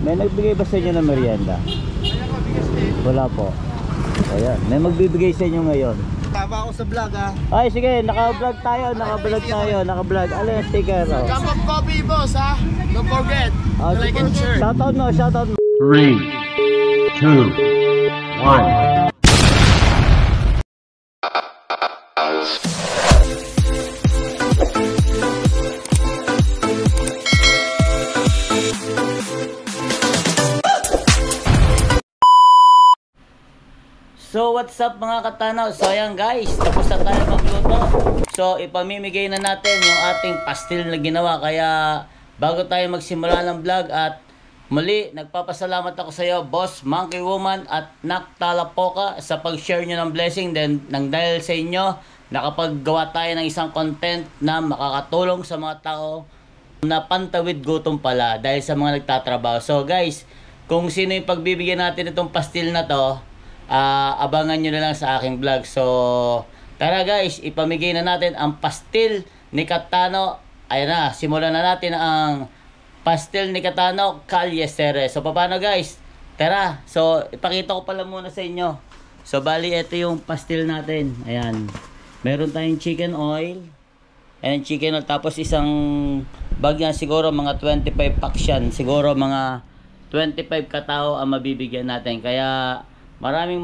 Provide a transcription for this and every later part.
May nagbigay ba sa inyo ng merienda? Wala po. Ayan, may magbibigay sa inyo ngayon. Tama ako sa vlog ha. Ay sige, naka-vlog tayo, naka-vlog. Ano yung sticker? Oh. Cup of coffee boss ha. Don't forget. Like and share. Shoutout mo. 3, 2, 1. So what's up mga katanaw? So ayan guys, tapos na tayo magluto. So ipamimigay na natin yung ating pastil na ginawa. Kaya bago tayo magsimula ng vlog at muli, nagpapasalamat ako sa iyo, Boss Monkey Woman at Nak Talapoka sa pag-share nyo ng blessing. Then nang dahil sa inyo, nakapaggawa tayo ng isang content na makakatulong sa mga tao na pantawid gutom pala dahil sa mga nagtatrabaho. So guys, kung sino yung pagbibigyan natin itong pastil na to, abangan nyo na lang sa aking vlog. So tara guys, ipamigay na natin ang pastil ni Katano. Ayan na, simulan na natin ang pastil ni Katano Calyestere. So paano guys? Tara, so ipakita ko pala muna sa inyo. So bali, ito yung pastil natin. Ayan, meron tayong chicken oil. Ayan, chicken oil. Tapos isang bag yan, siguro mga 25 packs yan. Siguro mga 25 katao ang mabibigyan natin. Kaya maraming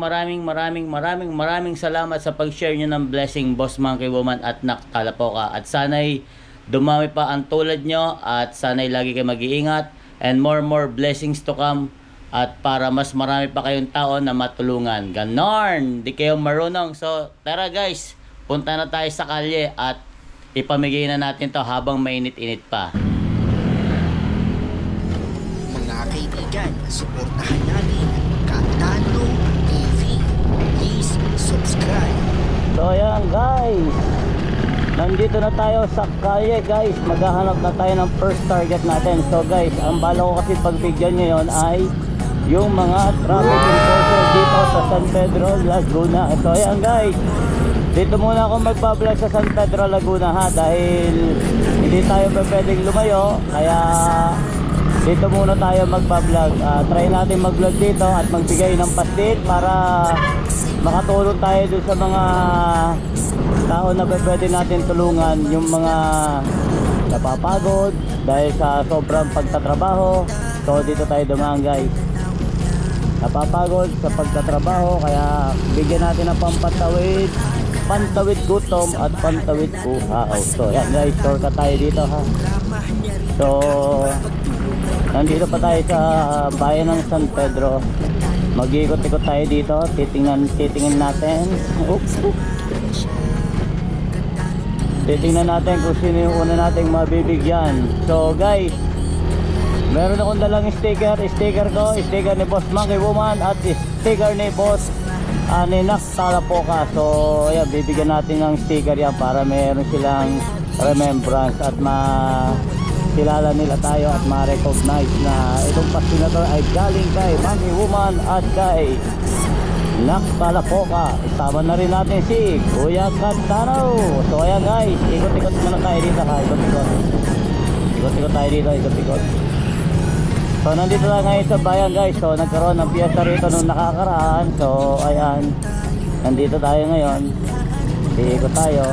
salamat sa pag-share nyo ng blessing, Boss Monkey Woman at Nak Talapoka. At sana'y dumami pa ang tulad nyo at sana'y lagi kayo mag-iingat and more blessings to come at para mas marami pa kayong tao na matulungan. Ganon! Di kayo marunong. So tara guys, punta na tayo sa kalye at ipamigay na natin to habang mainit-init pa. Mga kaibigan, suportahan namin Katano TV. Please subscribe. So ayan guys, nandito na tayo sa kalye guys. Maghahanap na tayo ng first target natin. So guys, ang bala ko kasi pagbigyan ngayon ay yung mga traffic enforcer dito sa San Pedro, Laguna. So ayan guys, dito muna ako magpa-vlog sa San Pedro, Laguna ha, dahil hindi tayo pwedeng lumayo. Kaya dito muna tayo magpa-vlog. Try natin mag-vlog dito at magbigay ng pastil para makatulong tayo dun sa mga tao na pwede natin tulungan, yung mga napapagod dahil sa sobrang pagtatrabaho. So dito tayo dumaan guys, napapagod sa pagtatrabaho, kaya bigyan natin ng pantawid gutom at pantawid uhaw. So yan guys, shortcut tayo dito ha. So nandito pa tayo sa bayan ng San Pedro. Mag-iikot-ikot tayo dito, titingnan natin. Titingnan natin kung sino yung una nating mabibigyan. So guys, meron akong dalang sticker ko, sticker ni Boss Monkey Woman at sticker ni Boss ni Nak Talapoka. So ayan, bibigyan natin ng sticker yan para meron silang remembrance at kilala nila tayo at ma-recognize na itong pastil na to ay galing kay Monkey Woman at kay Nak Talapoka. Isama na rin natin si Kuya Katano. So ayan guys, ikot-ikot muna tayo dito ha. Ikot-ikot tayo dito, ikot-ikot. So nandito lang ngayon sa bayan guys. So nagkaroon ng piyesta rito nung nakakaraan. So ayan, nandito tayo ngayon. Ikot tayo.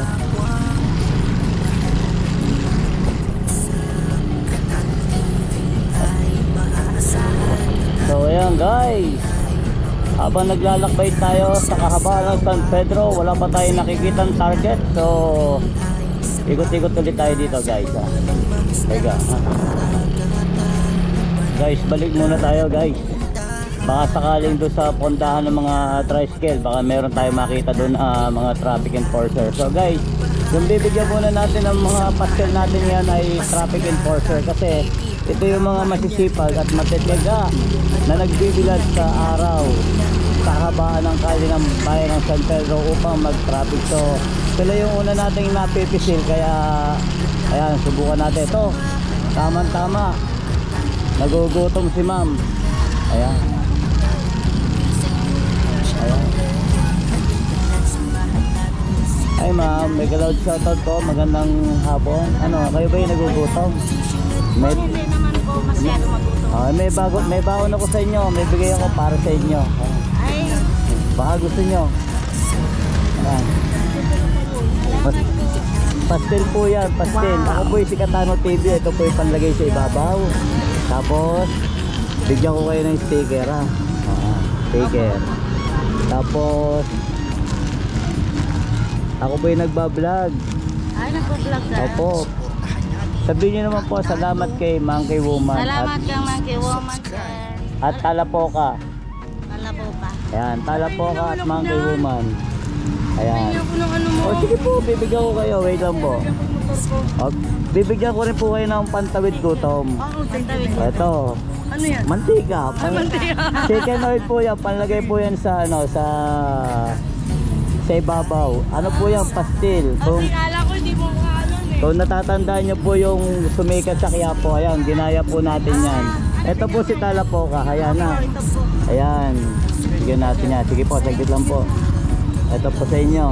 So ayan guys, habang naglalakbay tayo sa kahabaan ng San Pedro, wala pa tayong nakikitang target. So ikot-ikot ulit tayo dito guys ha. Teka ha. Guys, balik muna tayo guys. Baka sakaling doon sa puntahan ng mga tricycle, baka meron tayong makita doon mga traffic enforcer. So guys, yung bibigyan muna natin ng mga pastel natin yan ay traffic enforcer, kasi ito yung mga masisipag at matityaga na nagbibilad sa araw sa kahabaan ng kalye ng bayan ng San Pedro upang mag-traffic. So sila yung una nating napipisil, kaya ayan, subukan natin ito. Tama-tama, nagugutom si ma'am. Ayan, ayan. Ay ma'am, may galaw shoutout ko, magandang hapon. Ano, kayo ba yung nagugutom? May, Hindi naman po masyado magutom. may baon ako sa inyo. May bigay ako para sa inyo. Ay, Baka gusto nyo. Ayan. Pastel po yan, pastel. Ako po yung si Katano TV. Ito po yung panlagay sa ibabaw. Tapos, bigyan ko kayo ng sticker ha. Sticker. Tapos, ako po yung nagbablog. ay nagpo-vlog ka. Opo. Sabihin nyo naman po, salamat kay Monkey Woman. Salamat kang Monkey Woman, sir. At Talapoka. Wala po pa. Ayan, Talapoka at Monkey Woman. Ayan. Ako ng ano mo. O sige po, bibigyan ko kayo. Wait lang po. O, bibigyan ko rin po kayo ng pantawid gutom. Oo, tantawin. Ito, Ano yan? mantika. Mantika. Chicken oil po yan. Panlagay po yan sa ano, sa ibabaw. Ano po yan? Pastil. Kala ko hindi mo alam eh. Kung natatandaan nyo po yung sumikat sa Quiapo, ayan, ginaya po natin yan. Ito po si Talapoka, ayan na. Ito po. Ayan, sige natin yan. Sige po, saglit lang po. Ito po sa inyo.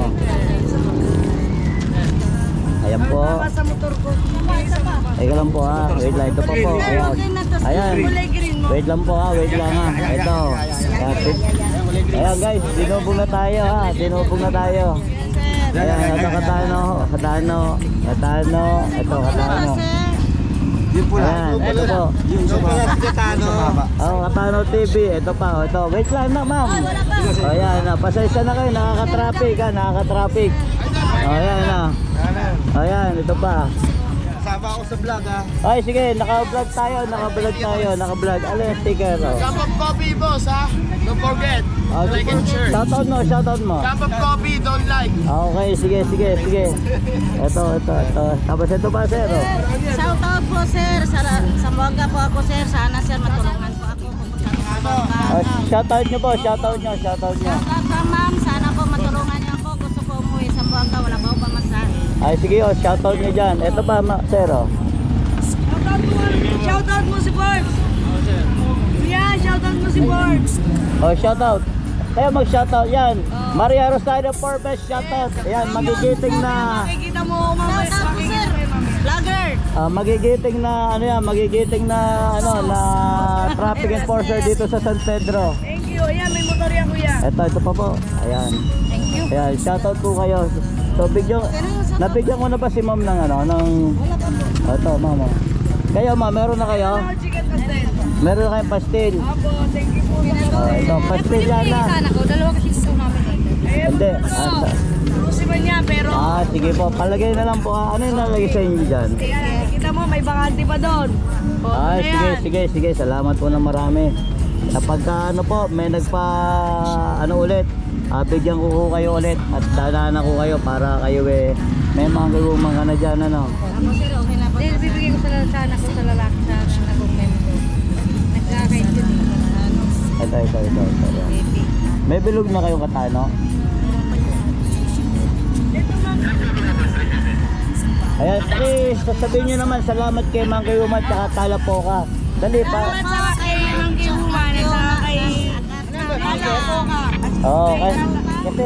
Ayan po. Sa motor ko. Ika lang po ha, wait lang. Ito pa po, ayan. Ayan, wait lang po ha, wait lang ha. Ito. Ayan guys, dinubog na tayo ha, dinubog na tayo. Ayan, ito Katano, Katano, Katano, ito Katano. Ayan, ito po. Oh, Katano TV, ito pa, ito. Wait lang na ma'am. Ayan na, pasensya na kayo, nakaka-traffic ha, nakaka-traffic. Ayan na. Ayan, ito pa. Kasama ako sa vlog ha. Ay, sige, naka-vlog tayo, naka-vlog. Ano yung sticker? Oh. Cup of coffee, boss ha. Don't forget. Ah, Like and share. shoutout mo. Cup of coffee, don't like. Okay, sige. Ito. Tapos ito pa, sir. Oh. Shout out po sir. Sa Zamboanga po ako sir. Sana sir matulungan po ako. Pupunta ko sa Zamboanga. Shoutout nyo po, shoutout nyo. Shout out po ma'am. Sana po matulungan niyo ako. Gusto ko umuwi sa Zamboanga. Wala pa ako pamasahe. Ay, sige, oh, shoutout nyo dyan. Ito pa, sir. Oh. Shoutout mo si Forbes. Yeah, shoutout mo si Forbes. Oh, shoutout. Kaya mag-shoutout yan. Maria Rosario Forbes, shoutout. Ayan, magigiting na... Makikita mo mamaya. Shoutout po sir. Vlogger. magigiting na ano yan, magigiting na ano na traffic enforcer dito sa San Pedro. Thank you. Ayan, may motor yan kuya. Ito pa po. Ayan. Thank you. Ayan, shoutout po kayo. So nabigyan ko na ba si ma'am ng ano, ng... Wala pa po. Ito, ma'am. Kayo ma'am, meron na kayo? Chicken pastel. Meron na kayong pastil. Apo, thank you po. Ito, pastil yan na. Ako, dalawa kasi gusto namin. Hindi. Gusto ba niya, pero... Sige po. Palagay na lang po. Ano yung nalagay sa inyo dyan? Ayan, kita mo, may bakante pa doon. Sige. Salamat po ng marami. Kapag ano po, may nagpa ano ulit, bigyan ko kayo ulit at dadaanan ko kayo para kayo may mga gawang ka na dyan ano. Ako sir, okay na po. Dahil bibigyan ko sa anak ko sa lalaki sa akong member. Nagkakait ko dito. Ito. May bilog na kayong Katano? Ayan, please, sasabihin nyo naman salamat kay Monkey Woman at Talapoka. Dali pa. Salamat sa kay Monkey Woman at sa kay Talapoka. Oo, kasi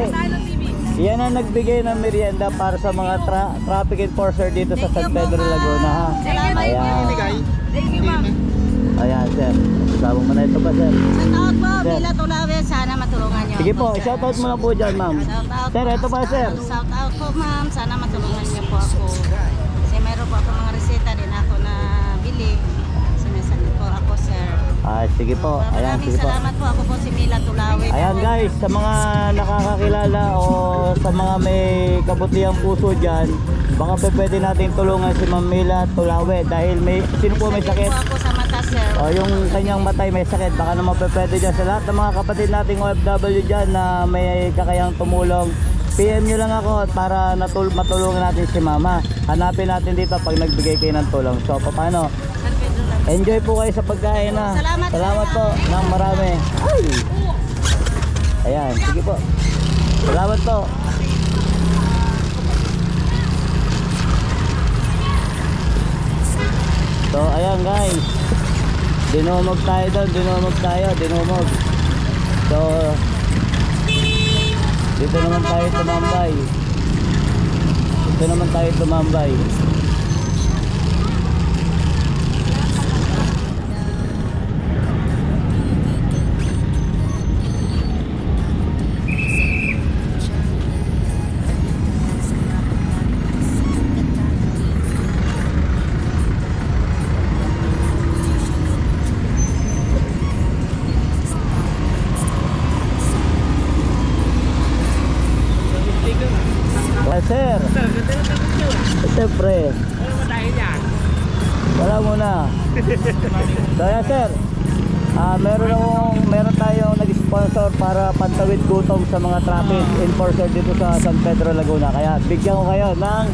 yan ang nagbigay ng merienda para sa mga traffic enforcer dito sa San Pedro, Laguna ha. Salamat. Thank you ma'am. Ayan, sir. Kasama mo na ito pa, sir. Shoutout po, Mila Tulawe. Sana matulungan niyo. Sige po, shoutout mo na po dyan, ma'am. Sir, ito pa, sir. Shoutout po ma'am. Sana matulungan niyo po ako. Kasi mayroon po ako mga reseta din ako na bili. Sinasagot po ako, sir. Sige po. Ayan, Maraming sige po. salamat po. Ako po si Mila Tulawe. Ayan guys, sa mga nakakakilala o sa mga may kabutihang puso dyan, baka pwede natin tulungan si Ma'am Mila Tulawe dahil sino po may sakit? Po ako sa mata, sir. O yung kanyang matay may sakit, baka naman pwede dyan sa lahat ng mga kapatid nating OFW dyan na may kakayang tumulong. PM nyo lang ako para matulungan natin si Mama. Hanapin natin dito pag nagbigay kayo ng tulong. So paano? Sir Pedro lang. Enjoy po kayo sa pagkain na. Salamat po ng marami. Ay! Ayan, sige po. Salamat po. So, ayan guys. Dinumog tayo doon, dinumog. So, dito naman tayo tumambay. Yes, sir. Siyempre. Wala muna. So, yes, sir. Meron tayong nag-sponsor para pantawid gutom sa mga traffic enforcer dito sa San Pedro, Laguna. Kaya bigyan ko kayo ng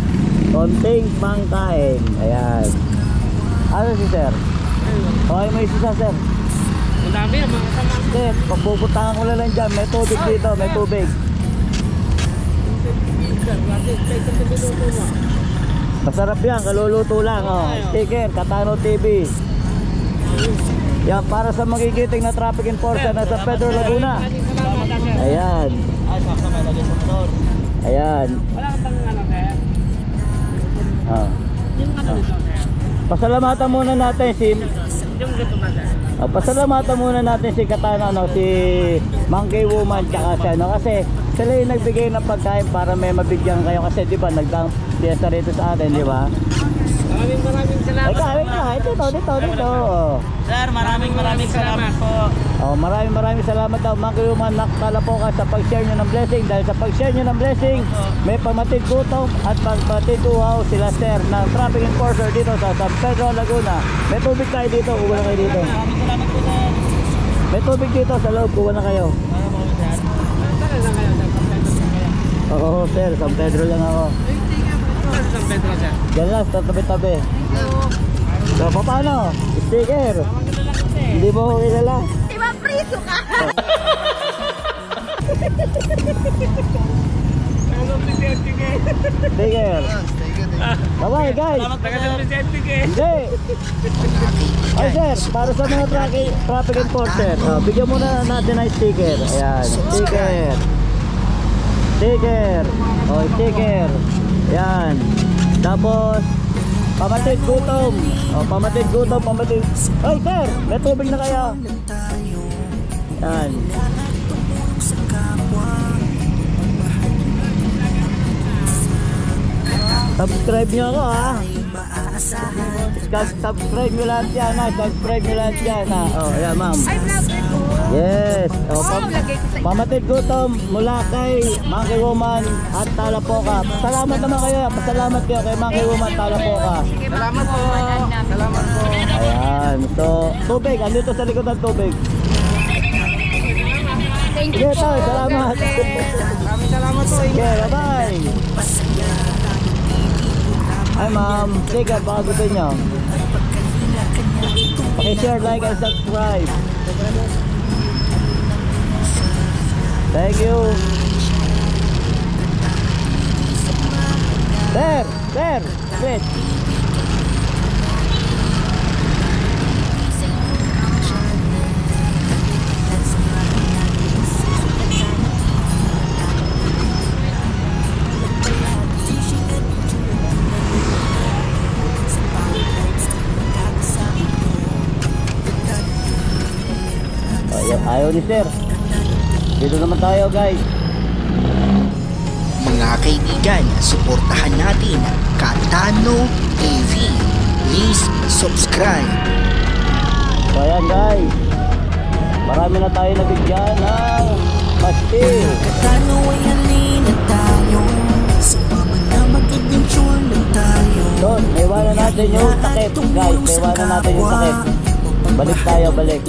konting pangkain. Ayan. Ano si sir? Okay, may isa sir. Ang dami ang mga kasama. Hindi, pagpupuntahan ko lang dyan. May tubig dito, may tubig. Masarap yan, kaluluto lang. Oh. Sticker, Katano TV. Yan, para sa magigiting na traffic enforcer na sa Pedro, Laguna. Ayan. Ayan. Wala kang tanong ano, sir? Yung ano dito, sir? Pasalamatan muna natin si Yung dito na, sir? pasalamatan muna natin si Katano, si Monkey Woman tsaka siya, no? Kasi sila yung nagbigay ng pagkain para may mabigyan kayo kasi di ba nagdang fiesta rito sa atin, di ba? Maraming salamat. Dito. Oh. Sir, maraming salamat po. Oh, maraming salamat daw Monkey Woman Nakalapoka sa pag-share nyo ng blessing. Dahil sa pag-share nyo ng blessing, may pamatid gutom at pamatid uhaw sila sir ng traffic enforcer dito sa San Pedro, Laguna. May tubig tayo dito, uwa na kayo dito. Maraming salamat po, sir. May tubig dito sa loob, uwa na kayo. Saan lang kayo, sir? Oo sir, San Pedro lang ako. San Pedro, sir. Diyan lang, sa tabi-tabi. So, paano? Sticker. Hindi mo ko kilala. Di ba priso ka? Sticker. Bye-bye guys. Hindi. Ay sir, para sa mga traffic enforcer, bigyan muna natin ng sticker. Ayan, sticker. Sticker. Oh, sticker. Ayan. Tapos, pamatid gutom. Oh, pamatid gutom, pamatid. Ay sir, may tubig na kaya. Ayan. Subscribe nyo ako ha. Subscribe nyo lahat yan ha. Subscribe nyo lahat yan ha. Oh, ayan ma'am. Yes. Oh, pamatid gutom mula kay Monkey Woman at Talapoka. Salamat naman kayo. Pasalamat kayo kay Monkey Woman Talapoka. Salamat po. Salamat po. Ayan. So, tubig. Andito sa likod ng tubig. Thank Sige, tayo. Salamat. Maraming salamat po. Okay, bye-bye. Hi ma'am, sige, baka gusto nyo. Paki-share, like, and subscribe. Thank you. Sir, wait. Ayaw ni sir. Dito naman tayo guys. Mga kaibigan, suportahan natin Katano TV. Please subscribe. So ayan guys, marami na tayo nabigyan ng pastil. Katano ay halin na tayo. Sumama na mag-adventure na tayo. Doon, naiwanan natin yung takip guys. Naiwanan natin yung takip. Balik tayo, balik.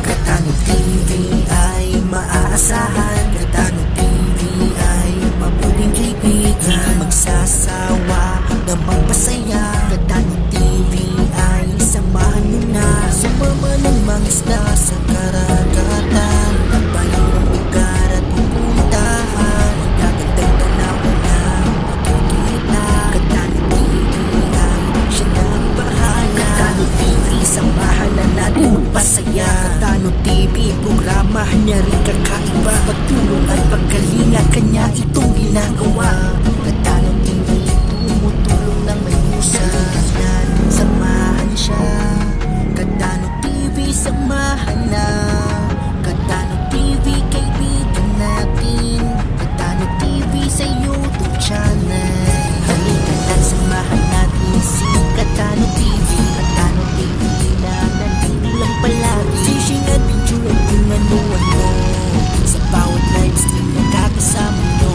Katano TV ay maaasahan. Katano TV ay mabuting kaibigan. Magsasawa na magpasaya. Katano TV ay samahan nyo na. Sumama ng mga isda sa karagatan. At bayong lugar at pupuntahan. Gagandang tanawan na makikita. Katano TV ay siya ng bahala. Katano TV, samahan na natin magpasaya. Katano TV, programa niya rin kakaiba. Pagtulong at pagkalinga, kanya itong ginagawa. Katano TV, tumutulong ng may musa. Samahan siya. Katano TV, samahan na. Katano TV, kaibigan natin. Katano TV sa YouTube channel. Halika na, samahan natin si Katano TV. Katano TV na nandito lang palagi. Fishing adventure at kung ano-ano. Sa bawat live stream na kakasama nyo.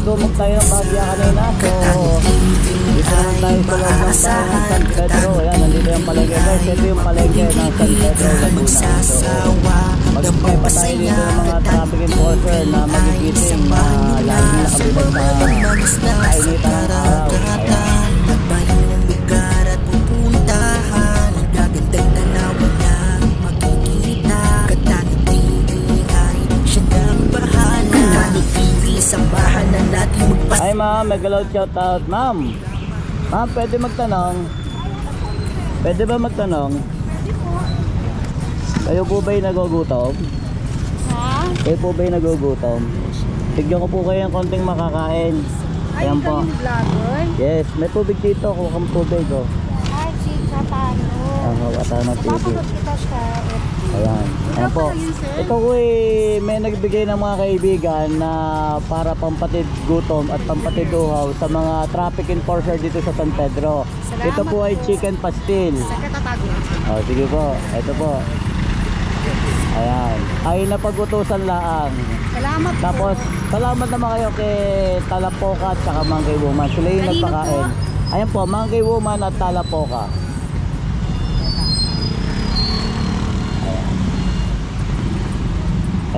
Nagdumog tayo ng Bagya kanina. So, dito naman tayo sa loob ng bayan ng San Pedro. Ayan, nandito yung palengke guys. Ito yung palengke ng San Pedro, Laguna. So, mag-spray pa tayo dito ng mga traffic enforcer na magigising na lagi nakabilang sa kainitan ng araw. Ayan. Nagbayo ng lugar at pupuntahan. Nagagandang tanawan na makikita. Katano TV ay siya ng bahala. Katano TV, samahan na natin magpas. Hi ma'am, mag-loud shout out. Ma'am, pwede magtanong? Pwede ba magtanong? Kayo po ba'y nagugutom? Ha? Kayo po ba'y nagugutom? Tigyan ko po kayo ng konting makakain. Ayan po. Vlogger? Yes, may tubig dito. Kuha kang tubig oh. Ay, chika, tano. Katano TV. Papagod kita sa Ayan. Ayan po. Ito ko may nagbigay ng mga kaibigan na para pampatid gutom at pampatid uhaw sa mga traffic enforcer dito sa San Pedro. Salamat Ito po ay po. chicken pastil. Sa katatago. Oh, sige po. Ito po. Ayan. Ay napag-utusan laang. Salamat po. Tapos, salamat naman kayo kay Talapoka at saka Monkey Woman. Sila yung Kanino nagpakain. po? Ayan po, Monkey Woman at Talapoka.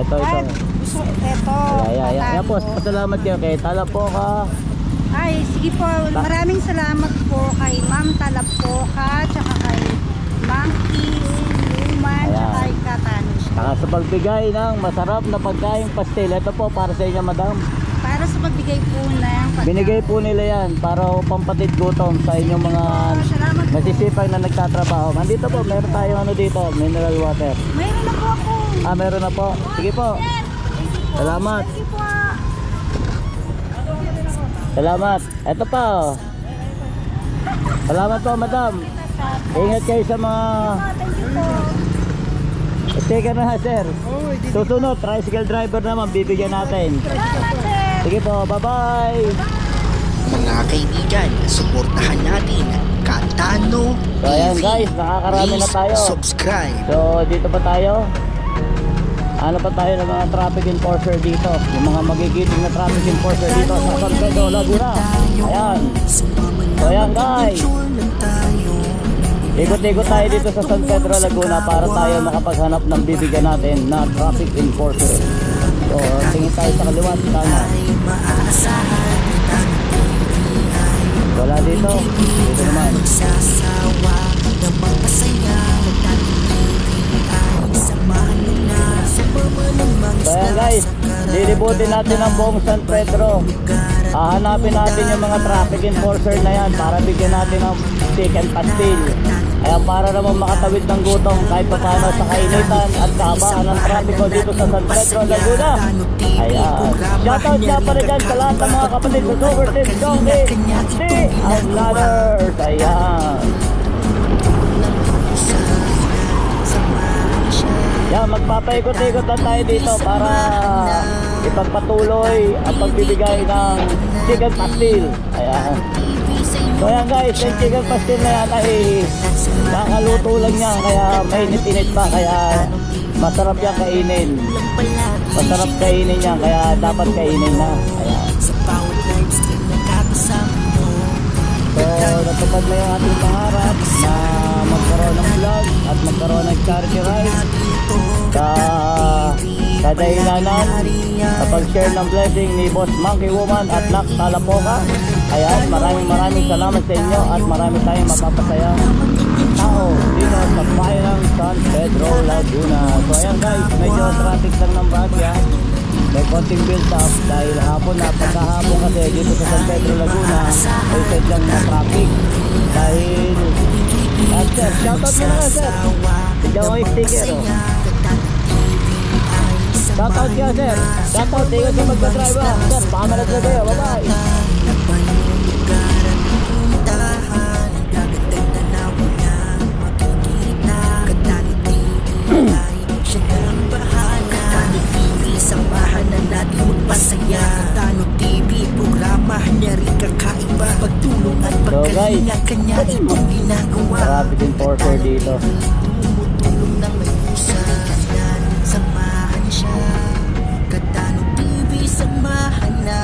Ayan. Ito. Eto. Ayan po, pasalamat kayo kay Talapoka. Ay, sige po. Maraming salamat po kay Ma'am Talapoka, tsaka kay Monkey Woman, Ayan. tsaka kay Katano. Saka sa pagbigay ng masarap na pagkain pastel. Ito po para sa inyo, madam. Para sa pagbigay po ng pagkain. Binigay po nila yan para pampatid gutom sa inyong mga Salamat po. masisipag na nagtatrabaho. Nandito po, meron tayong ano dito, mineral water. Mayroon na po ako. Meron na po. Sige po. Salamat. Sige po. Salamat. Ito pa oh. Salamat po, madam. Ingat kayo sa mga Thank you po. sticker na sir. Susunod, tricycle driver naman, bibigyan natin. Salamat, sir. Sige po, bye-bye. Mga kaibigan, suportahan natin Katano So ayan TV. guys, nakakarami na Please tayo. subscribe. So dito pa tayo. Ano pa tayo ng mga traffic enforcer dito? Yung mga magigiting na traffic enforcer dito sa San Pedro, Laguna. Ayan. So ayan guys. Ikot-ikot tayo dito sa San Pedro, Laguna para tayo makapaghanap ng bibigyan natin na traffic enforcer. So tingin tayo sa kaliwa, sana. Wala dito. Dito naman. Magsasawa na magpasaya. Katano TV ay samahan mo na sa pamanang So ayan guys, lilibutin natin ang buong San Pedro. Hahanapin natin yung mga traffic enforcer na yan para bigyan natin ng chicken pastil. Ayan, para naman makatawid ng gutom kahit pa paano sa kainitan at kahabaan ng trapiko dito sa San Pedro, Laguna. Ayan. Shoutout nga pa rin dyan sa lahat ng mga kapatid sa Super Team Donkey, The Outladders. Ayan. Yan, magpapaikot-ikot lang tayo dito para ipagpatuloy at pagbibigay ng chicken pastil. Ayan. So ayan guys, yung chicken pastil na yan ay nakaluto lang yan, kaya mainit-init pa, kaya masarap yan kainin. Masarap kainin yan, kaya dapat kainin na. Ayan. So natupad na yung ating pangarap na magkaroon ng vlog at magkaroon ng charity ride sa kadahilanan sa pag-share ng blessing ni Boss Monkey Woman at Nak Talapoka. Ayan, maraming salamat sa inyo at marami tayong mapapasayang tao dito sa bayan ng San Pedro, Laguna. So ayan guys, medyo traffic lang ng Bagya. May konting build up dahil hapon na, pagkahapon kasi dito sa San Pedro, Laguna ay sadyang na traffic dahil sir, shoutout mo na sir. Tignan ko yung sticker oh. Shoutout ka sir. Shoutout, tingnan sa magdadrive ah. Sir, baka malag na kayo, bye bye. Samahan na natin magpasaya. Katano TV, programa niya rin kakaiba. Pagtulong at pagkalinga kanya itong ginagawa. Traffic enforcer dito. Tumutulong ng may pusa. Samahan siya. Katano TV, samahan na.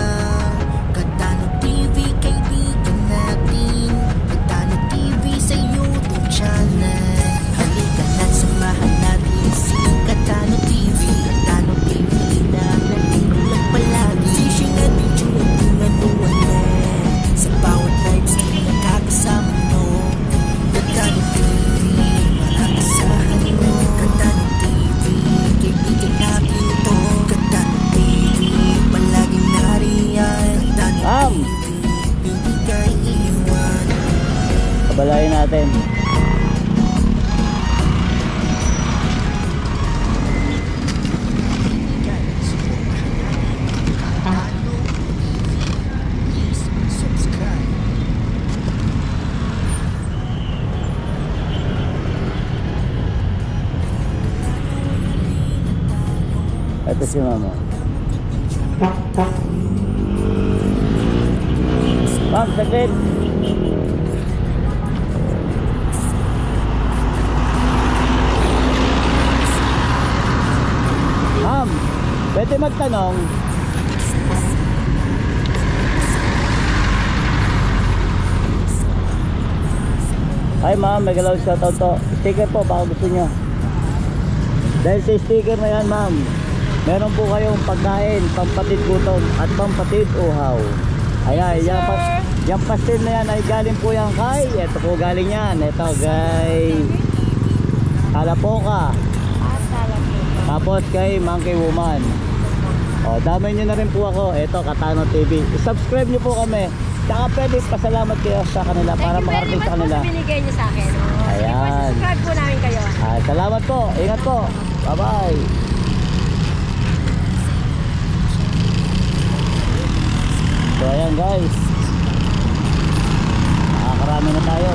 natin. Ito si mama. Ma'am, saglit. Ma'am, pwede magtanong. Hi ma'am, may galaw shoutout to. Sticker po, baka gusto nyo. Dahil sa sticker na yan ma'am, meron po kayong pagkain, pampatid gutom at pampatid uhaw. Ayan, yung pastil na yan ay galing po yan kay, ito po galing yan, ito kay Kalapoka. Tapos kay Monkey Woman. O, damay nyo na rin po ako, ito Katano TV. I-subscribe nyo po kami. Tsaka pwede pasalamat kayo sa kanila para makarating sa kanila. Thank you very much po sa binigay nyo sa akin. Ayan. Subscribe po namin kayo. Salamat po, ingat po. Bye bye. So ayan guys, nakakarami na tayo.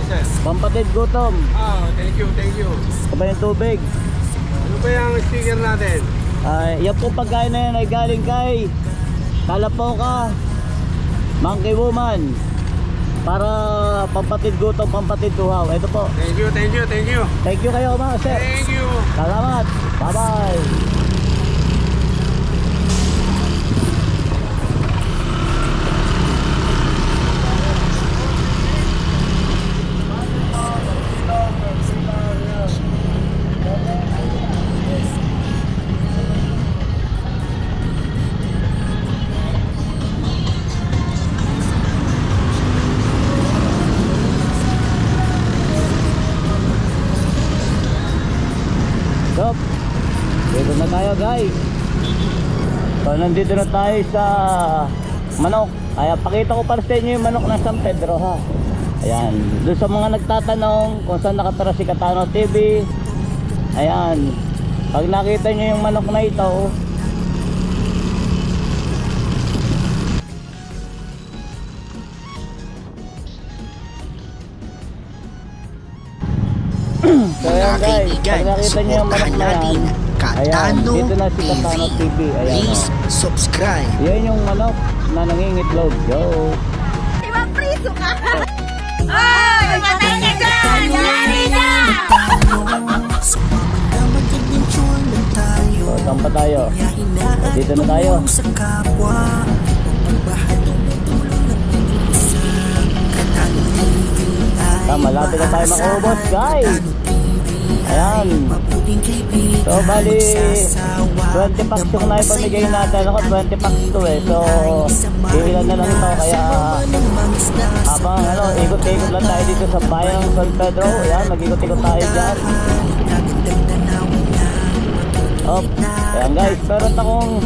Sir, pampatid gutom. Thank you, thank you. Sabay ng tubig. Ano ba yung sticker natin? Yan po pagkain na yan ay galing kay Kalapoka, Monkey Woman. Para pampatid gutom, pampatid tuhaw. Ito po. Thank you, thank you, thank you. Thank you kayo mga sir. Thank you. Salamat. Bye bye. Stop. Dito na tayo guys. So nandito na tayo sa manok. Kaya pakita ko para sa inyo yung manok ng San Pedro ha. Ayan. Doon sa mga nagtatanong kung saan nakatara si Katano TV. Ayan. Pag nakita nyo yung manok na ito, so ayan guys, pag nakita nyo yung manok na yan, ayan, dito na si Katano TV. Ayan, Please subscribe. yan yung manok na nangingitlog. Yo! Ibang priso ka! Ay! Matay ka dyan! Dari na! So, saan pa tayo? Dito na tayo. Malapit na tayo makaubos guys. Ayan. So bali 20 packs yung naipamigay natin. Ako 20 packs to eh. So ilan na lang ito. Kaya habang ikot-ikot lang tayo dito sa bayan ng San Pedro. Ayan, mag-ikot-ikot tayo dyan. Ayan guys, meron akong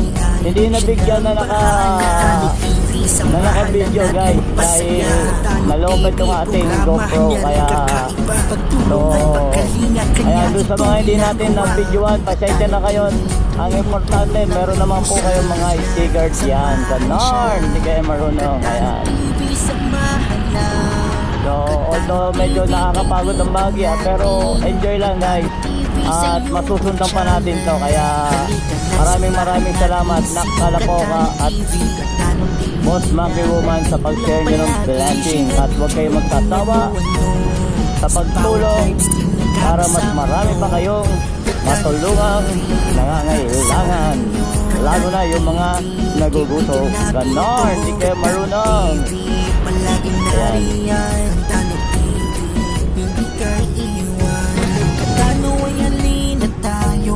hindi nabigyan na naka-video guys dahil nalobet yung ating GoPro. Kaya so ayan, doon sa mga hindi natin na-videoan, pasensya na kayo. Ang importante, meron naman po kayong mga stickers yan sa Narn. Hindi kayo marunong. Ayan. So although medyo nakakapagod ang bagya, pero enjoy lang guys. At masusundan pa natin to. Kaya maraming salamat Nak Kalapoka at Boss Monkey Woman sa pag-share nyo ng blessing. At huwag kayo magsasawa sa pagtulong para mas marami pa kayong matulungang nangangailangan, lalo na yung mga nagugutom. Ganon, di kayo marunong. Palaging nariyan Katano TV, hindi ka iiwan. Katano ay halina tayo.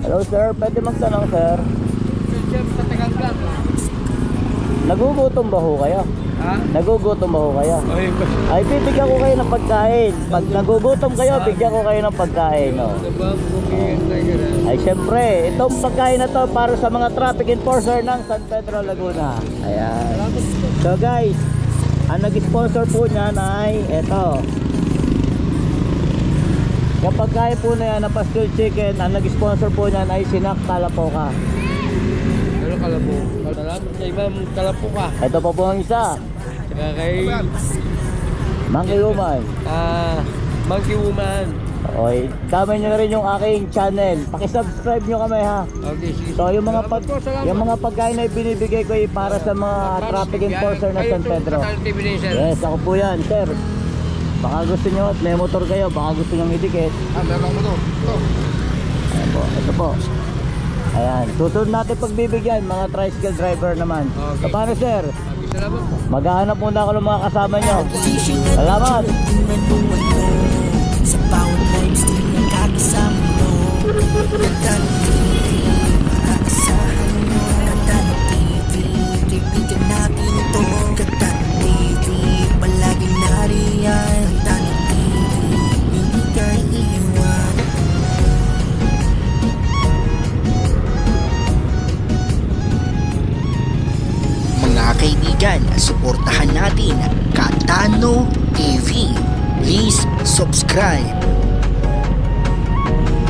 Hello sir, pwede magtanong sir? Nagugutom ba ho kayo? Ha? Nagugutom ba ho kayo? Ay, Ay, bibigyan ko kayo ng pagkain. Pag nagugutom kayo, bigyan ko kayo ng pagkain. No? Ay, syempre, itong pagkain na to para sa mga traffic enforcer ng San Pedro, Laguna. Ayan. So guys, ang nag-sponsor po niyan ay ito. Kapag kaya po na yan na pastel chicken, ang nag-sponsor po niyan ay Sinak Kalapoka. ano kalapo? Salamat sa ibang kalapo ka. Ito pa po ang isa. Saka kay Monkey Woman. Monkey Woman. Okay, damay nyo na rin yung aking channel. Pakisubscribe nyo kami ha. Okay, sige. So yung mga Salamat po, salamat. yung mga pagkain na ibinibigay ko ay para sa mga traffic enforcer na San Pedro. Yes, ako po yan, sir. Baka gusto nyo at may motor kayo, baka gusto nyo idikit. Meron mo to. Ito. Ayan po, ito po. Ayan, susunod natin pagbibigyan, mga tricycle driver naman. Okay. So paano sir? Okay, salamat po. Maghahanap muna ako ng mga kasama nyo. Salamat! Sa bawat live stream na kakasama mo. Katano TV, maaasahan mo. Katano TV, kaibigan natin ito. Katano TV, palaging nariyan. Katano TV, hindi ka iiwan. Mga kaibigan, suportahan natin Katano TV. Please subscribe.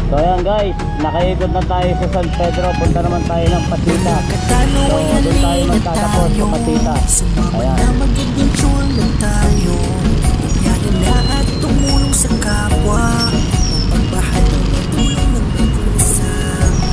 So ayan guys, nakaikot na tayo sa San Pedro. Punta naman tayo ng Pasita. Katano So ay doon tayo halina magtatapos tayo. sa Pasita. Sumama Ayan. na mag-adventure na tayo. Biyahe na at tumulong sa kapwa. Pagbahalo na tulong ng mag-usa.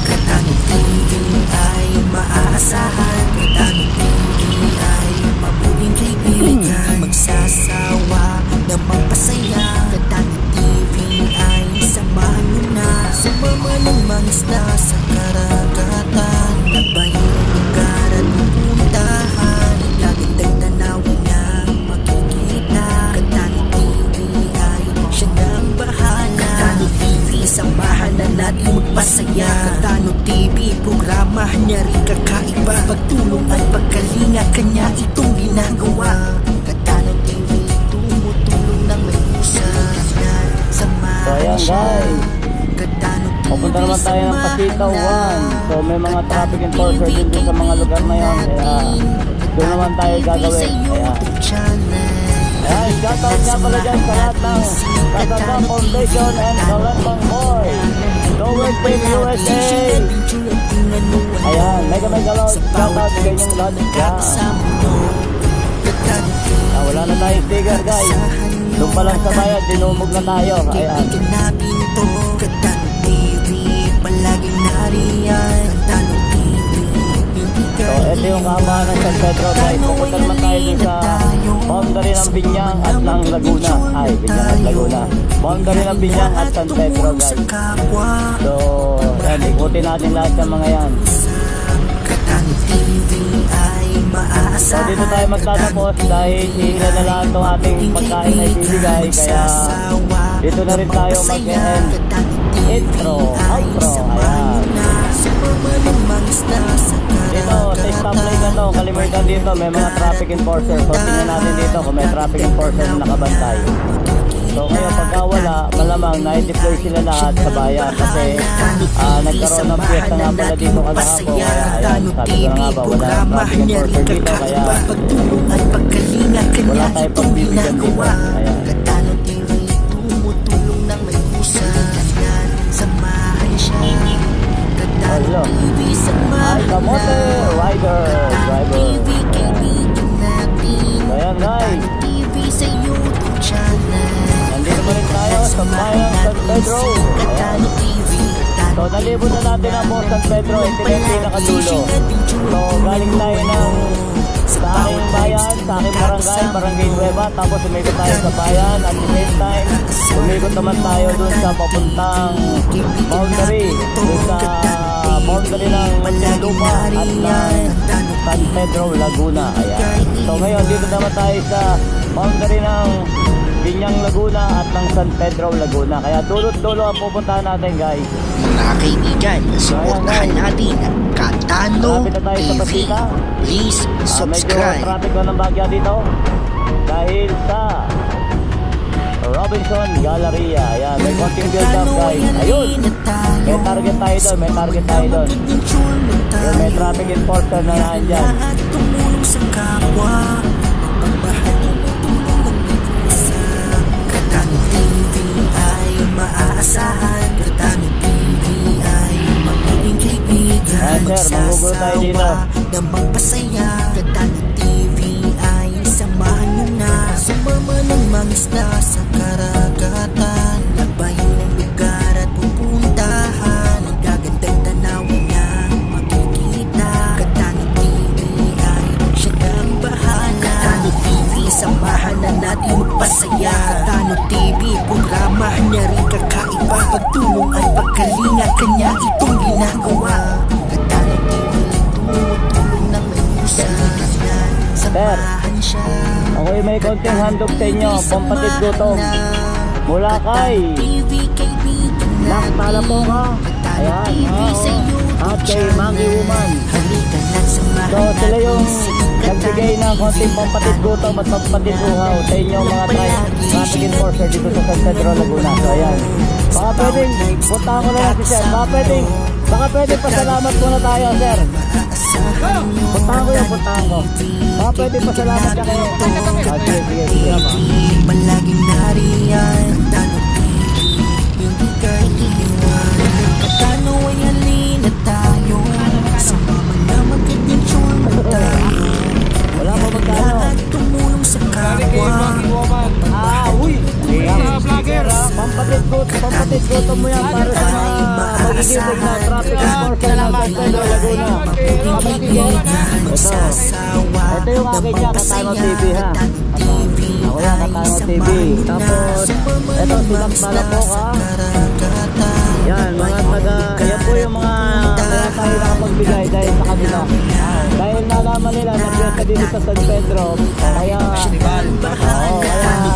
Katano TV ay maaasahan. Katano TV ay mabuting kaibigan. Magsasawa na magpasaya. Katano TV ay samahan mo na. Sumama ng mangisda sa karagatan. Nagbahin ang lugar at pupuntahan. Gagandang tanawin na makikita. Katano TV ay siya nang bahala. Katano TV, samahan na natin magpasaya. Katano TV, programa niya rin kakaiba. Pagtulong at pagkalinga, kanya itong ginagawa. Katano TV, tumutulong ng may pusa. So Samahan ayan siya. guys, Katano TV, pupunta naman tayo ng Pasita 1. So may mga traffic enforcer din doon sa mga lugar na yun. Kaya doon naman tayo gagawin. Ayan, shoutout nga pala dyan sa lahat ng Kasagam Foundation and Kalambang Boy, Lower Team USA. Ayan, mega shoutout sa inyong lahat dyan. Wala na tayong sticker guys. Doon pa lang sa bayan, dinumog na tayo. Ayan. Palaging nariyan. Katano TV, So, ito yung kahabaan ng San Pedro guys. Pupunta naman tayo dun sa boundary ng Binyang at ng Laguna. Ay, Binyang at Laguna. Boundary ng Binyang at San Pedro guys. So, yan, ikutin natin lahat ng mga yan. Katano TV ay So, maaasahan. dito tayo magtatapos dahil hihila na lahat ng ating pagkain na ibibigay. Kaya, dito na rin tayo mag-end. Intro, outro, ayan. Dito, sa stoplight na to, kalimutan dito, may mga traffic enforcer. So, tingnan natin dito kung may traffic enforcer na nakabantay. So, ngayon pagka wala, malamang na-deploy sila lahat sa bayan. Kasi, nagkaroon ng piyesta nga pala dito kagahapo. Kaya, ayan, sabi ko na nga ba, wala ng traffic enforcer dito. Kaya, wala tayong pagbibigyan dito. Ayan. Katano TV, tumutulong ng may pusa. Samahan siya. Hello. Katano TV, Ay, samahan kamote, rider, driver. TV, kaibigan natin. So, ayan guys. TV sa YouTube channel. Nandito pa rin tayo sa bayan San Pedro. Ayan. Katano TV. So, nalibot na natin ang buong San Pedro. Ito na yung pinakadulo. So, galing tayo ng sa aking bayan, sa aking barangay, Barangay Nueva, tapos umikot tayo sa bayan at the same time umikot naman tayo dun sa papuntang boundary, dun sa boundary ng Manyalupa at ng San Pedro, Laguna. Ayan. So ngayon dito naman tayo sa boundary ng Binyang Laguna at ng San Pedro, Laguna. Kaya dulot-dulo ang pupuntahan natin, guys. Mga kaibigan, suportahan natin Katano Malapit na tayo sa TV. Pasita. Please Medyo subscribe. traffic lang ng Bagya dito dahil sa Robinson Galleria. Ayan, may konting build up, guys. Ayun, may target tayo doon, may target tayo doon. Ayun, may traffic enforcer na nandyan. Lahat tumulong sa kapwa. Pagbahagi mo tulong ng isa. Katano TV ay maaasahan. Katano TV ay magiging kaibigan. Sir, magugulo tayo dito. Na magpasaya. Katano TV ay samahan nyo na. Sumama ng mangisda sa karagatan. Labayin ang lugar at pupuntahan. Ang gagandang tanawin na makikita. Katano TV ay siya ng bahala. Katano TV, samahan na natin magpasaya. Katano TV, programa niya rin kakaiba. Pagtulong at pagkalinga, kanya itong ginagawa. Katano TV, tumutulong ng usa. Samahan siya. Ako'y may konting handog sa inyo, pampatid gutom. Mula kay Nakatala po ka. Ayan, at kay Mangi Woman. So sila yung nagbigay ng konting pampatid gutom at pampatid uhaw sa inyo mga traffic enforcer dito sa San Pedro, Laguna. So ayan, baka pwedeng puntahan ko na lang si sir. Baka pwedeng pasalamat muna tayo, sir. Puntahan ko yan, puntahan ko. Baka pwedeng pasalamat ka kayo. Sige. Palaging nariyan. Katano hindi ka iiwan. Katano ay halina tayo. Sumama na mag-adventure mo tayo. Wala pa magkano. Lahat tumulong sa kapwa. Pampatid gutom mo yan para sa magiging na traffic enforcer ng San Pedro, Laguna. Ito yung akin niya, Katano TV, ha. Ako yan, Katano TV. Tapos, ito silang Balapo ka. Yan, mga yan po yung mga kaya tayo nakapagbigay dahil sa kanila. Dahil nalaman nila na piyesta dito sa San Pedro, kaya,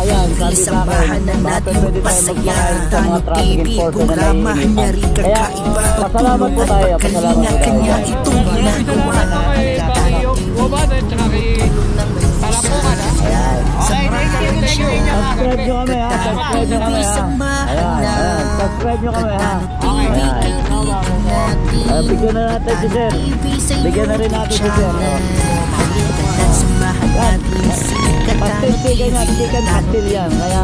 ayan, sabi sa akin, bakit pwede tayo magpakain sa mga traffic enforcer na naiinit. Kaya, pasalamat po tayo, pasalamat po tayo. Subscribe nyo kami, ha. Subscribe nyo kami, ha. Ayan. Subscribe nyo kami, ha. Ayan. Bigyan na natin si sir. Bigyan na rin natin si sir. Yan. Pastil chicken yan. Chicken pastil yan. Kaya,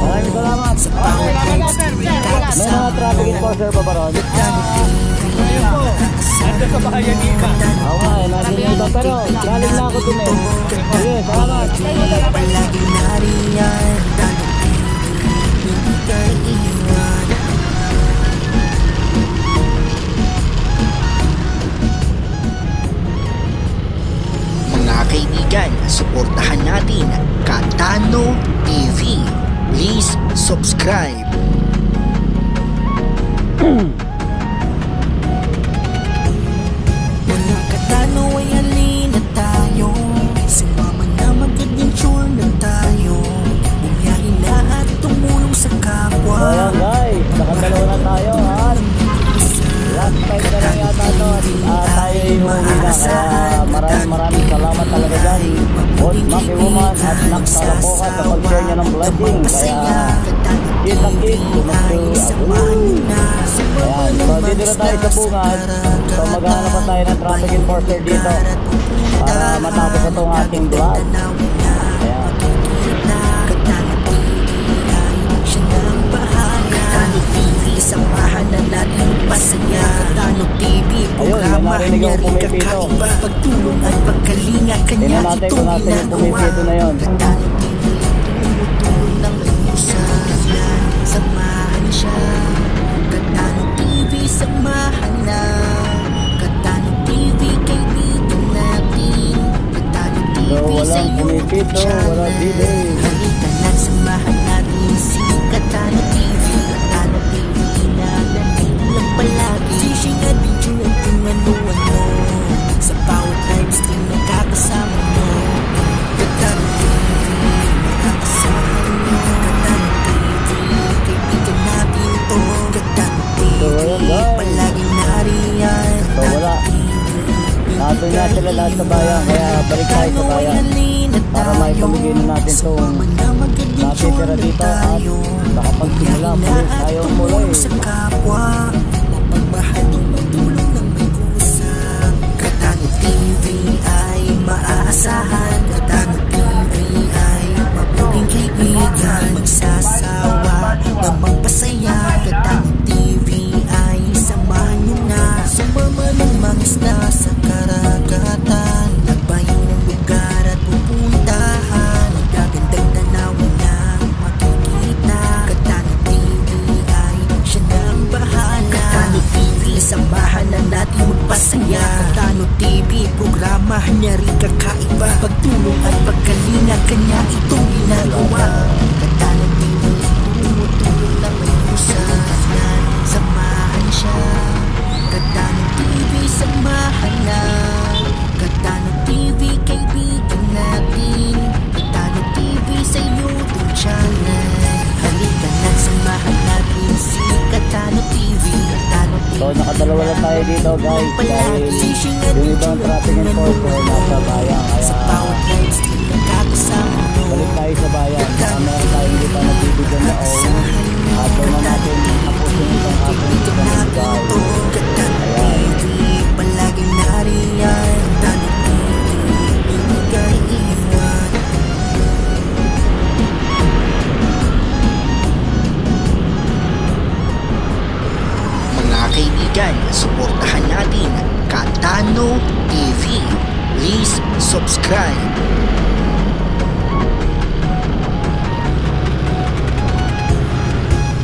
maraming salamat. May mga traffic enforcer pa ba ron? Ando sa bahayan iba. Oo nga, nandun yung iba. Pero galing na ako dun eh. Sige, salamat. Palaging nariyan. Hindi ka iiwan. Mga kaibigan, suportahan natin Katano TV. Please subscribe. Katano ay halina tayo. Sumama na mag-adventure na tayo. Bumiyahin lahat tumulong sa kapwa. So yan guys, nakadalawa na tayo at last time na lang yata ito at tayo yung uwi na. Kaya maraming salamat talaga dyan. Both Maki Woman at Nakatalapoka sa pag-share niya ng blessing. Kaya kita-kit, tumagto. Ayan, so dito na tayo sa bungad. So maghahanap pa tayo ng traffic enforcer dito para matapos itong ating vlog. Ayan. Katano TV, samahan na natin masaya. Katano TV, programa Ayun, may narinig niya akong rin pumipito. kakaiba. Pagtulong at pagkalinga, kanya Tingnan natin itong kung nasa yung ginagawa. pumipito na yun. Katano TV, tumutulong ng usalan. Samahan siya. Katano TV, samahan na. Katano TV, kaibigan natin. dito, wala delay. Halika na't samahan natin si Katano TV. Katano TV na nandito lang palagi. Fishing adventure at kung ano-ano. Sa bawat live stream na kakasama mo. Katano TV, makakasahan mo. Katano TV, kaibigan natin to. Katano TV, So, ayan, guys. palaging nariyan. So, wala. Nato na sila lahat sa bayan, kaya balik tayo sa bayan para may pamigay na natin itong natitira dito at nakapagsimula muli tayong muli. Sa kapwa, mapagmahal ng matulong ng may kusa. Katano TV ay maaasahan. Katano TV ay mabuting kaibigan. Magsasawa na magpasaya. Katano TV ay samahan nyo na. Sumama ng mga isda sa karagatan. Nagbayo ng lugar at pupuntahan. Nagagandang tanawin na makikita. Katano TV ay siya na ang bahala. Katano TV, samahan na natin magpasaya. Katano TV, programa niya rin kakaiba. Pagtulong at pagkalinga, kanya itong ginagawa. Katano TV, tumutulong na may usahan. Samahan siya. Katano TV, samahan na. Katano TV, kaibigan natin. Katano TV sa YouTube channel. Halika na't samahan natin si Katano TV. Katano TV. So, nakadalawa lang tayo dito, guys, dahil yung ibang traffic enforcer nasa bayan, Sa kaya bawat live stream na kakasama mo. balik tayo sa bayan. Baka meron tayong hindi pa nagbibigyan na at doon na natin tapusin itong ating channel, guys. Katano TV, palaging nariyan. Katano TV, ibigay iwan. Mga kaibigan, suportahan natin Katano TV. Please subscribe.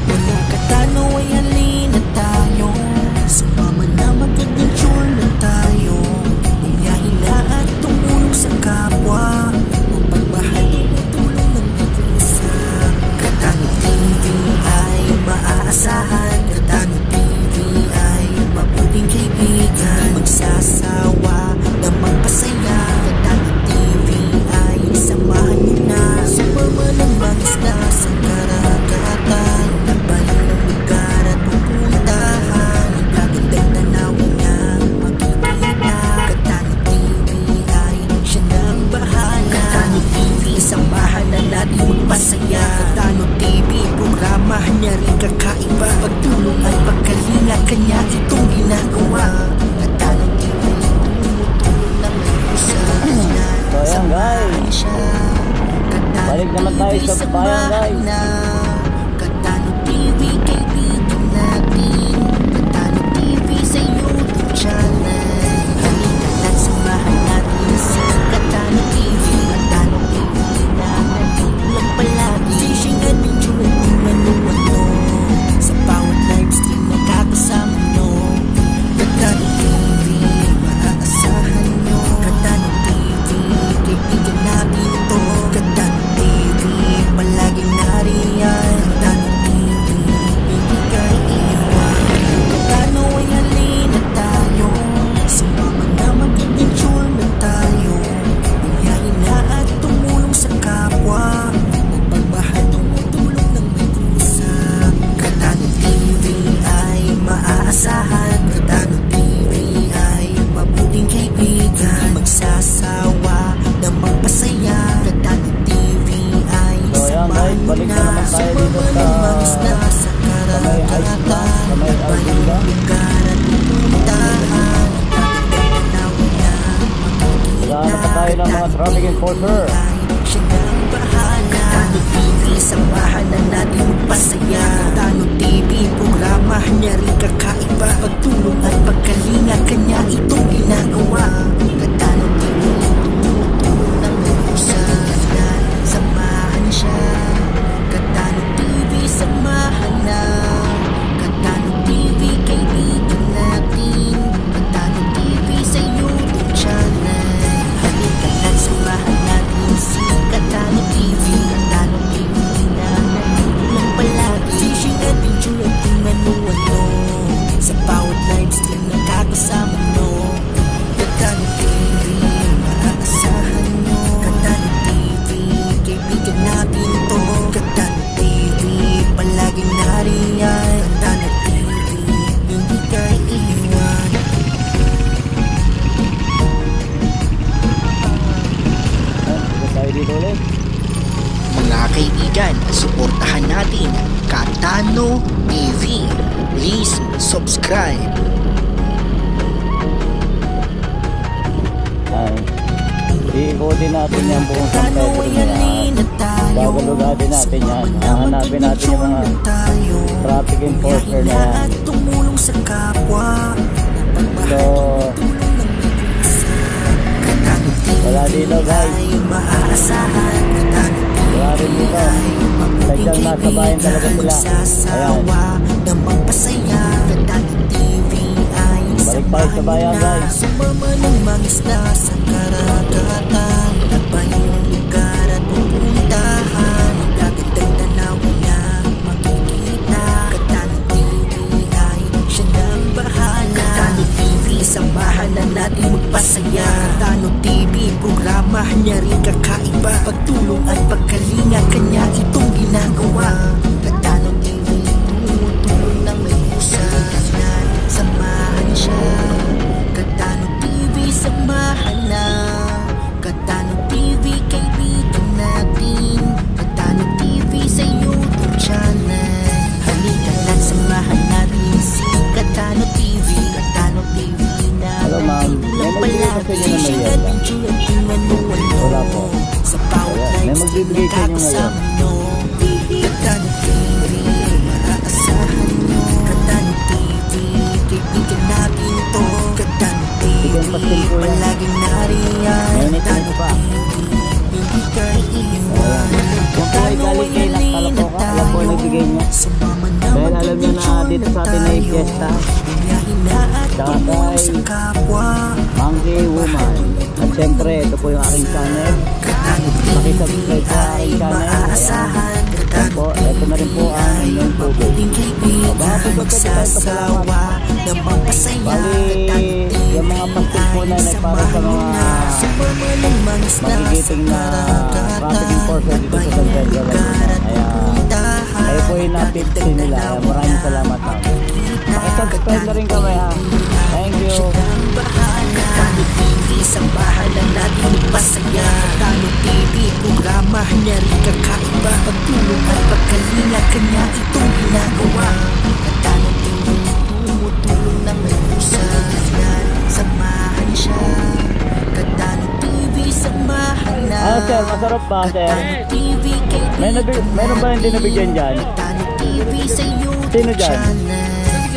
Wala Katano ay alin na tayo. Sumama na mag-adventure na tayo. Bumiyahin na at tumulong sa kapwa. Mapagmahal at tulong ng mag-isa. Katano TV ay maaasahan. Katano TV ay mabuting kaibigan. Magsasawa na magpasaya. Katano TV ay samahan mo na. Sumama ng mga isda sa karagatan. Nagbayo ng lugar at pupuntahan. Nagagandang tanawin na makikita. Katano TV ay siya na ang bahala. Katano TV, samahan na natin magpasaya. Katano TV, programa niya rin kakaiba. Pagtulong at pagkalinga, kanya itong ginagawa. Katano TV, tumutulong na may usahan. So, ayan, guys. Balik naman tayo sa bayan, guys. Katano TV, kaibigan natin. Katano TV sa YouTube channel. Halika na't samahan natin si Katano TV. Katano TV na nandito lang palagi. Fishing adventure at kung ano-ano. Sa bawat live stream na kakasama nyo. Katano TV, maaasahan nyo. Katano TV, kaibigan natin to. Katano TV, palaging nariyan. Katano TV, ibigay iwan. Katano ay alin na tayo. Sumama na mag-adventure na tayo. Bumiyahin na at tumulong sa kapwa. Magpagmahal tumutulong ng may kusa. Katano TV ay maaasahan. Katano TV ay mabuting kaibigan. Magsasawa na magpasaya. Katano TV ay So, ayan, guys, balik na naman tayo dito sa may ice plant, sa may Alvinda. Wala pa tayo ng mga traffic enforcer. Siya na ang bahala. Katano TV, samahan na natin magpasaya. Katano TV, programa niya rin kakaiba. Pagtulong at pagkalinga, kanya itong ginagawa. Katano TV, tumutulong na may usahan. Samahan siya. Katano TV, samahan na. Katano TV, kaibigan natin. Katano TV sa YouTube channel. Halika na't samahan natin si Katano kaibigan, suportahan natin Katano TV. Please subscribe. Iikotin natin yung buong San Pedro niya. Gagalugadin natin yan. Hahanapin natin yung mga traffic enforcer na yan. So, wala dito guys. Wala rin dito. Sadyang nasa bayan talaga sila. Ayan. Balik tayo sa bayan guys. Samahan na natin magpasaya. Katano TV, programa niya rin kakaiba. Pagtulong at pagkalinga, kanya itong ginagawa. Katano TV, tumutulong ng may pusa. Samahan siya. Katano TV, samahan na. Katano TV, kaibigan natin. Katano TV sa YouTube channel. Halika lang, samahan natin si Katano TV. Katano TV. Hello ma'am, may magbibigay sa inyo ng merienda? Wala po. Ayan, may magbibigay sa inyo ngayon. Katano TV, maaasahan nyo. Katano TV, kaibigan natin to. Katano TV, palaging nariyan. Katano TV, hindi ka iiwan. Kung po ay galing kayo ng Kalapoka, alam po ang nagbigay niya. Dahil alam niyo na dito sa atin ay fiesta. Tsaka kay Monkey Woman. At syempre, ito po yung aking channel. Pakisubscribe sa aking channel. Ayan. Ito po, ito na rin po ang inyong tubig. Baka po ba tayo pasalamat? Bali, yung mga pastig po na para sa mga magigiting na traffic enforcer dito sa San Pedro Laguna. Kayo po yung napipili nila. Maraming salamat ma'am. Pakisubscribe na rin kami ha. Thank you. Katano TV, sambahan lang natin pasaya. Katano TV, programa niya rin kakaiba. Pagtulong at pagkalinga, kanya itong ginagawa. Katano TV, tumutulong ng may pusa. Samahan siya. Katano TV, samahan na. Sir, masarap ba sir? Katano TV, Meron ba hindi nabigyan dyan? Katano TV sa YouTube Sino dyan? channel.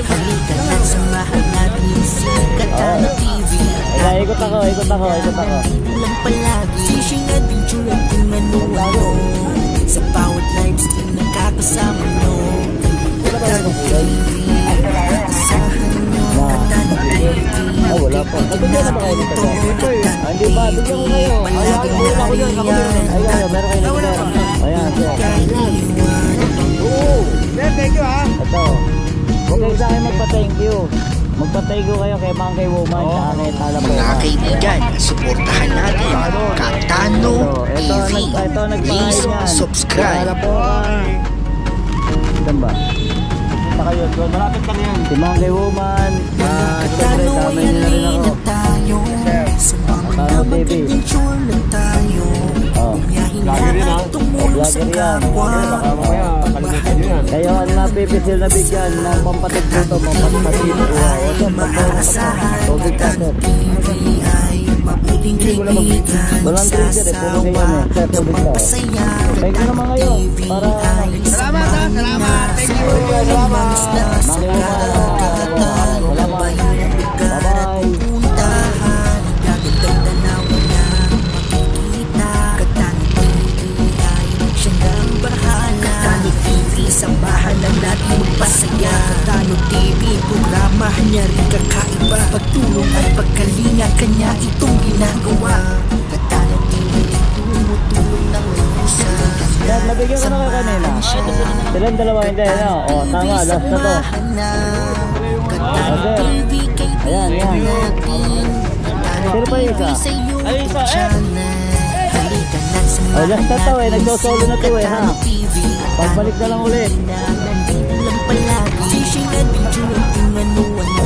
Halika lang, samahan natin si Katano TV. Ayan, ikot ako. Ulang palagi, fishing adventure at kung ano-ano. Sa bawat live stream nakakasama nyo. Katano TV, asahan nyo. Katano TV, wala pa. Nabigyan na ba kayo nito? Hindi ba? Bigyan ko kayo. Ayan, buwan ako yun. Ayan, meron kayo nito. Ayan, sir. Oo. Thank you ha. Ito. Huwag kayo sa akin magpa-thank you. Magpa-thank you kayo kay Monkey Woman sa akin. mga kaibigan, suportahan natin Katano TV. Please subscribe. Saan ba? Saka yun, doon. Malapit ka na yan. Si Monkey Woman. Siyempre, damay niyo na rin ako. Katano TV. Vlogger rin ha. Vlogger yan. Baka mamaya kalimutan nyo yan. Kayo ang napipisil na bigyan ng pampatig dito, pampatig dito. Tubig ka, sir. Walang trigger eh, puro ganyan eh. Sir, tubig ka. Thank you naman ngayon. Para... Salamat ha. Salamat. Thank you. Salamat. Bye-bye. Sambahan lang natin magpasaya. Katano TV, programa niya rin kakaiba. Pagtulong at pagkalinga, kanya itong ginagawa. Katano TV, tumutulong ng may pusa. Sir, nabigyan ko na kayo kanina. Silang dalawa hindi, ano? O, tama, last na to. Katano TV, kaibigan natin. Sino pa yung isa? Ay, isa, O, last na to eh. Nagsosolo na to eh, ha? Pagbalik na lang ulit.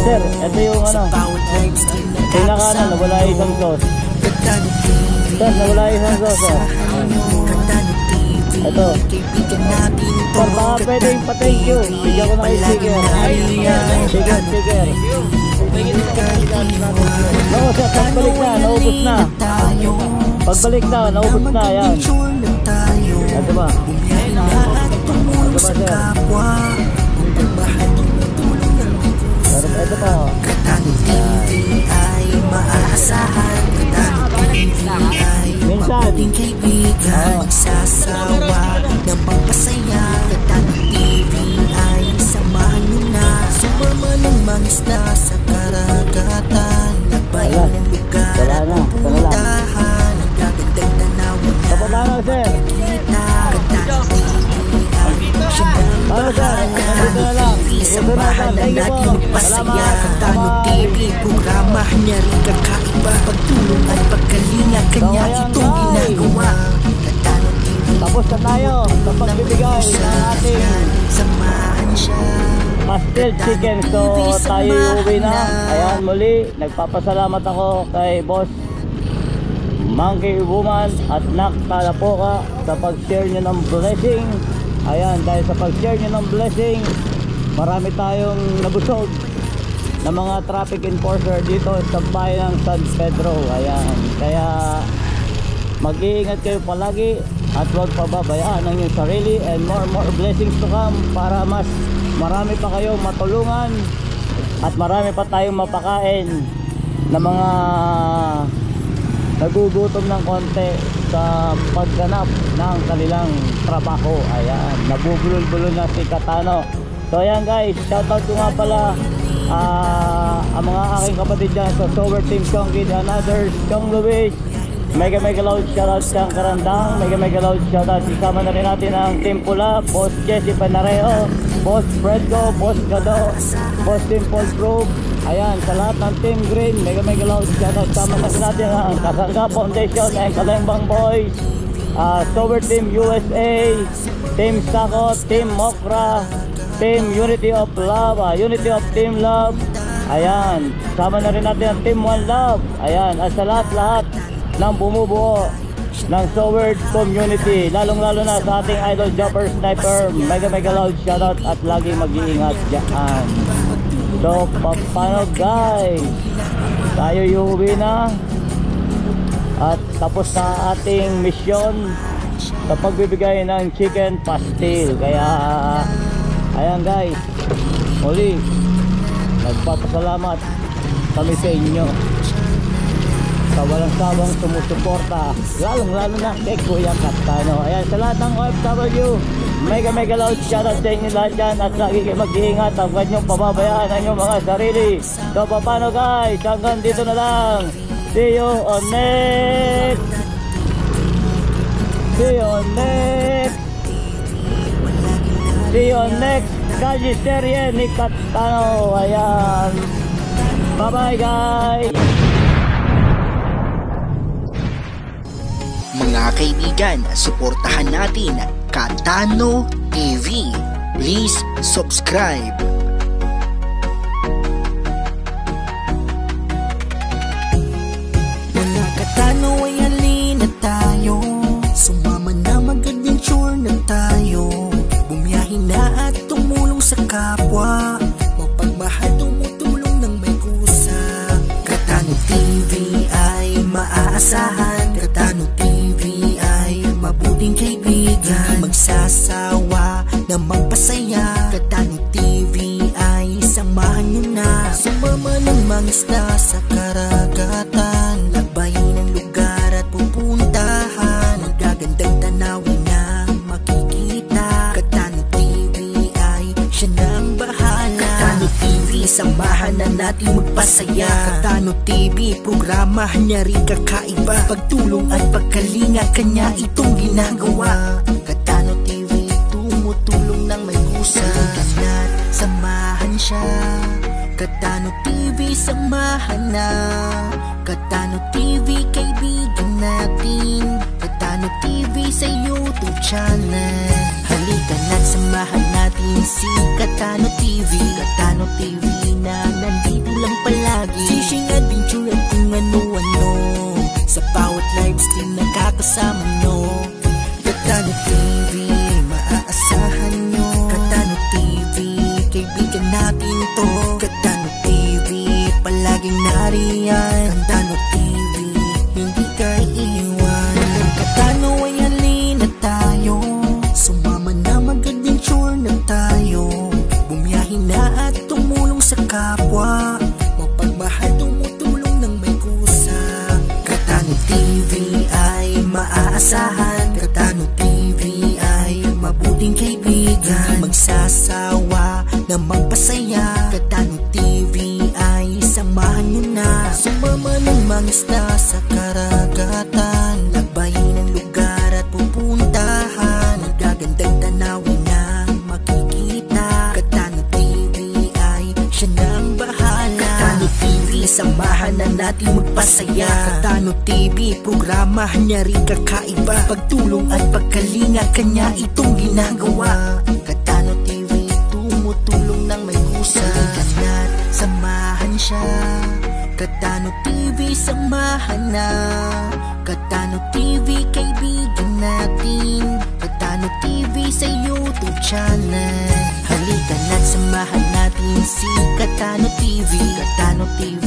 Sir, ito yung ano. Pinaka na, nawala yung isang sauce. Sir, nawala yung isang sauce, sir. Ito. Kaibigan natin ito. Or baka pwedeng pa-thank you. Bigyan ko na kayo sticker. Sticker. No, sir, pagbalik na, naubos na. Pagbalik na, naubos na, yan. Ito ba? Ito ba, sir? Ito pa, oh. Katanong TV ay maaasahan. Katanong TV ay mabuting kaibigan. Magsasawa ng pagpasaya. Katanong TV ay samahan nyo na. Sumama ng mangisda sa karagatan. Nagbayan ng lugar at pupuntahan. Nagagandang tanawin na makikita. Katanong TV ay Ano, sir? Nandito na lang. samahan na natin magpasaya. Katanong TV, programa niya rin kakaiba. Pagtulong at pagkalinga, kanya itong ginagawa. Katanong TV, Tapos na tayo sa pagbibigay ng ating samahan siya. pastel chicken. So tayo uuwi na. Ayan, muli nagpapasalamat ako kay Boss Monkey Woman at Nak Talapoka sa pag-share nyo ng blessing. Ayan, dahil sa pag-share nyo ng blessing, marami tayong nabusog na mga traffic enforcer dito sa bayan ng San Pedro. Ayan, kaya mag-iingat kayo palagi at huwag pababayaan ang inyong sarili, and more blessings to come para mas marami pa kayong matulungan at marami pa tayong mapakain na mga nagugutom ng konti sa pagganap ng kanilang trabaho. Ayan, nabubulol-bulol na si Katano. So ayan guys, shoutout ko nga pala ang mga aking kapatid dyan sa Sober Team Chongkid and others, Chong Luis, mega loud shoutout siyang Karandang, mega loud shoutout. Isama na rin natin ang Team Pula, Boss Jesse Panareo, Boss Fredco, Boss Gado, Boss Simple Group. Ayan, sa lahat ng Team Green, mega loud shoutout. Sama na natin ang Kasangga Foundation and Kalembang Boys, Sober Team USA, Team Sakot, Team Mokra, Team Unity of Love, Unity of Team Love. Ayan, sama na rin natin ang Team One Love. Ayan, at sa lahat ng bumubuo ng Sober community, lalong-lalo na sa ating idol Jumper Sniper, mega loud shoutout at lagi mag-iingat dyan. So, paano guys? Tayo uuwi na at tapos na ating misyon sa pagbibigay ng chicken pastil. Kaya ayan guys, muli nagpapasalamat kami sa inyo sa walang sawang sumusuporta, lalong-lalo na kay Kuya Katano. Ayan, sa lahat ng OFW, mega loud shoutout sa inyo lahat dyan at lagi kayo mag-iingat at huwag niyong pababayaan ang inyong mga sarili. So paano guys, hanggang dito na lang. See you on next Kaji Serye ni Katano. Ayan, bye bye guys. Mga kaibigan, suportahan natin Katano TV. Please subscribe. Mga Katano ay alin na tayo. Sumama na mag-adventure na tayo. Bumiyahin na at tumulong sa kapwa. Mapagmahal tumutulong ng may kusa. Katano TV ay maaasahan. Katano TV ay mabuting kaibigan. Magsasawa na magpasaya. Katano TV ay samahan nyo na. Sumama ng mangisda sa karagatan. Lagbayin ang lugar at pupuntahan. Magagandang tanawin na makikita. Katano TV ay siya nang bahala. Katano TV, samahan na natin magpasaya. Katano TV, programa niya rin kakaiba. Pagtulong at pagkalinga, kanya itong ginagawa. Katano TV, tumutulong ng may kusa. At samahan siya. Katano TV, samahan na. Katano TV, kaibigan natin. Katano TV sa YouTube channel. Halika na't samahan natin si Katano TV. Katano TV na nandito lang palagi. Fishing adventure at kung ano-ano. Sa bawat live stream nakakasama no. Katano TV Katano TV, hindi ka iiwan. Katano ay halina tayo, sumama na mag-adventure na tayo. Bumiyahin na at tumulong sa kapwa, mapagmahal tumutulong ng may kusa. Katano TV ay maaasahan, Katano TV ay mabuting kaibigan, magsasawa na magpasaya. Katano TV ay samahan nyo na, sumama ng mangisda sa karagatan, lakbayin ang lugar at pupuntahan, magagandang tanawin na makikita. Katano TV ay siya nang bahala. Katano TV, samahan na natin magpasaya. Katano TV, programa niya rin kakaiba, pagtulong at pagkalinga kanya itong ginagawa. Katano TV, tumutulong ng may kusa, halika't samahan siya. Katano TV, samahan na. Katano TV, kaibigan natin. Katano TV sa YouTube channel, halika na't samahan natin si Katano TV. Katano TV